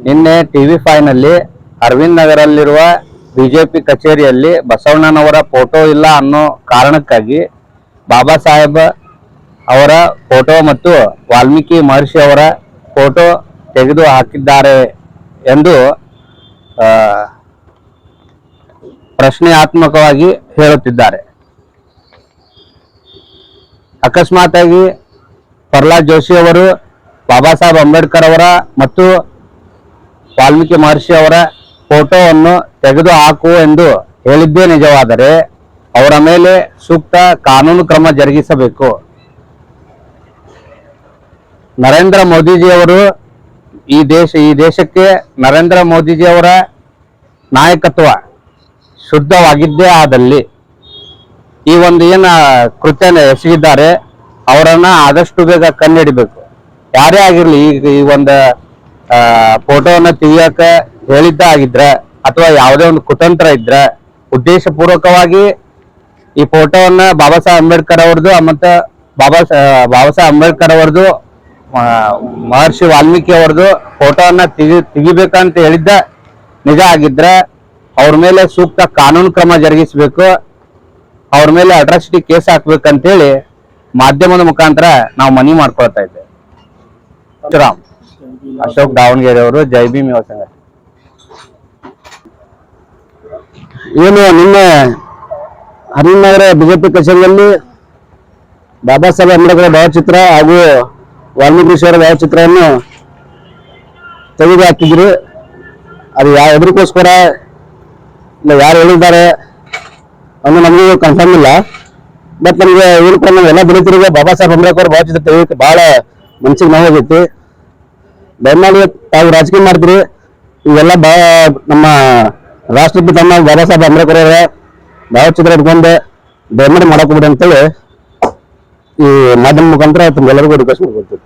ನಿನ್ನೆ TV5 ನಲ್ಲಿ Arvind ನಗರಲ್ಲಿರುವ BJP ಕಚೇರಿಯಲ್ಲಿ ಬಸವಣ್ಣನವರ ಫೋಟೋ ಇಲ್ಲ ಅನ್ನೋ ಕಾರಣಕ್ಕಾಗಿ ಬಾಬಾ ಸಾಹೇಬ್ ಅವರ ಫೋಟೋ ಮತ್ತು ವಾಲ್ಮೀಕಿ ಮಹರ್ಷಿ ಅವರ ಫೋಟೋ ತೆಗೆದು ಹಾಕಿದ್ದಾರೆ ಎಂದು ಪ್ರಶ್ನೆಯಾತ್ಮಕವಾಗಿ ಹೇಳುತ್ತಿದ್ದಾರೆ. ಅಕಸ್ಮಾತ್ ಆಗಿ ಪ್ರಹ್ಲಾದ್ ಜೋಶಿ ಅವರು ಬಾಬಾ ಸಾಹೇಬ್ ಅಂಬೇಡ್ಕರ್ ಅವರ ಮತ್ತು ವಾಲ್ಮೀಕಿ ಮಹರ್ಷಿ ಅವರ ಫೋಟೋವನ್ನು ತೆಗೆದು ಹಾಕು ಎಂದು ಹೇಳಿದ್ದೇ ನಿಜವಾದರೆ ಅವರ ಮೇಲೆ ಸೂಕ್ತ ಕಾನೂನು ಕ್ರಮ ಜರುಗಿಸಬೇಕು. ನರೇಂದ್ರ ಮೋದಿಜಿಯವರು ಈ ದೇಶಕ್ಕೆ ನರೇಂದ್ರ ಮೋದಿಜಿಯವರ ನಾಯಕತ್ವ ಶುದ್ಧವಾಗಿದ್ದೇ ಆದಲ್ಲಿ ಈ ಒಂದು ಏನ ಕೃತ್ಯನ ಎಸಗಿದ್ದಾರೆ ಅವರನ್ನ ಆದಷ್ಟು ಬೇಗ ಕಂಡುಹಿಡಿಬೇಕು. ಯಾರೇ ಆಗಿರ್ಲಿ, ಈಗ ಈ ಒಂದು ಫೋಟೋವನ್ನ ತೆಗಿಯಕ ಹೇಳಿದ್ದ ಆಗಿದ್ರ ಅಥವಾ ಯಾವುದೇ ಒಂದು ಕುತಂತ್ರ ಇದ್ರ ಉದ್ದೇಶ ಪೂರ್ವಕವಾಗಿ ಈ ಫೋಟೋವನ್ನ ಬಾಬಾ ಸಾಹೇಬ್ ಅಂಬೇಡ್ಕರ್ ಅವ್ರದ್ದು ಮತ್ತೆ ಬಾಬಾ ಸಾಹೇಬ್ ಅಂಬೇಡ್ಕರ್ ಅವ್ರದ್ದು ಮಹರ್ಷಿ ವಾಲ್ಮೀಕಿ ಅವ್ರದ್ದು ಫೋಟೋವನ್ನ ತೆಗಿಬೇಕಂತ ಹೇಳಿದ್ದ ನಿಜ ಆಗಿದ್ರ ಅವ್ರ ಮೇಲೆ ಸೂಕ್ತ ಕಾನೂನು ಕ್ರಮ ಜರುಗಿಸಬೇಕು. ಅವ್ರ ಮೇಲೆ ಅಟ್ರಾಸಿಟಿ ಕೇಸ್ ಹಾಕ್ಬೇಕಂತೇಳಿ ಮಾಧ್ಯಮದ ಮುಖಾಂತರ ನಾವು ಮನವಿ ಮಾಡ್ಕೊಳ್ತಾ ಇದ್ದೇವೆ. ರಾಮ್ ಅಶೋಕ್ ದಾವಣಗೆರೆ ಅವರು, ಜೈ ಭೀಮ್ ಯುವ ಸಂಘ. ಏನು ನಿನ್ನೆ ಅರವಿಂದ್ ನಗರ ಬಿಜೆಪಿ ಕಚೇರಿಯಲ್ಲಿ ಬಾಬಾ ಸಾಹೇಬ್ ಅಂಬೇಡ್ಕರ್ ಭಾವಚಿತ್ರ ಹಾಗೂ ವಾಲ್ಮೀಕಿ ಅವರ ಭಾವಚಿತ್ರವನ್ನು ತೆಗೆದು ಹಾಕಿದ್ರು. ಅದು ಎದಕ್ಕೋಸ್ಕರ ಇಲ್ಲ ಯಾರು ಹೇಳಿದ್ದಾರೆ ಅನ್ನೋ ನಮಗೂ ಕನ್ಫರ್ಮ್ ಇಲ್ಲ. ಬಟ್ ನಮಗೆ ಹೇಳ್ಕೊಂಡು ಎಲ್ಲ ದಲಿತರಿಗೆ ಬಾಬಾ ಸಾಹೇಬ್ ಅಂಬೇಡ್ಕರ್ ಭಾವಚಿತ್ರ ತೆಗೆಯೋಕೆ ಬಹಳ ಮನಸ್ಸಿಗೆ ನೋವಾಗೈತಿ. ದಯಮಾಡಿ ತಾವು ರಾಜಕೀಯ ಮಾಡ್ತೀರಿ, ಇವೆಲ್ಲ ನಮ್ಮ ರಾಷ್ಟ್ರಪಿತ ಬಾಬಾ ಸಾಹೇಬ್ ಅಂಬೇಡ್ಕರ್ ಅವರ ಭಾವಚಿತ್ರ ಇಟ್ಕೊಂಡು ದಯಮಾಡಿ ಮಾಡಕೋಬಿಡಿ ಅಂತೇಳಿ ಈ ಮಾಧ್ಯಮ ಮುಖಾಂತರ ತಮ್ಗೆಲ್ಲರಿಗೂ ರಿಕ್ವೆಸ್ಟ್ ಮಾಡ್ಕೊಳ್ತೀವಿ.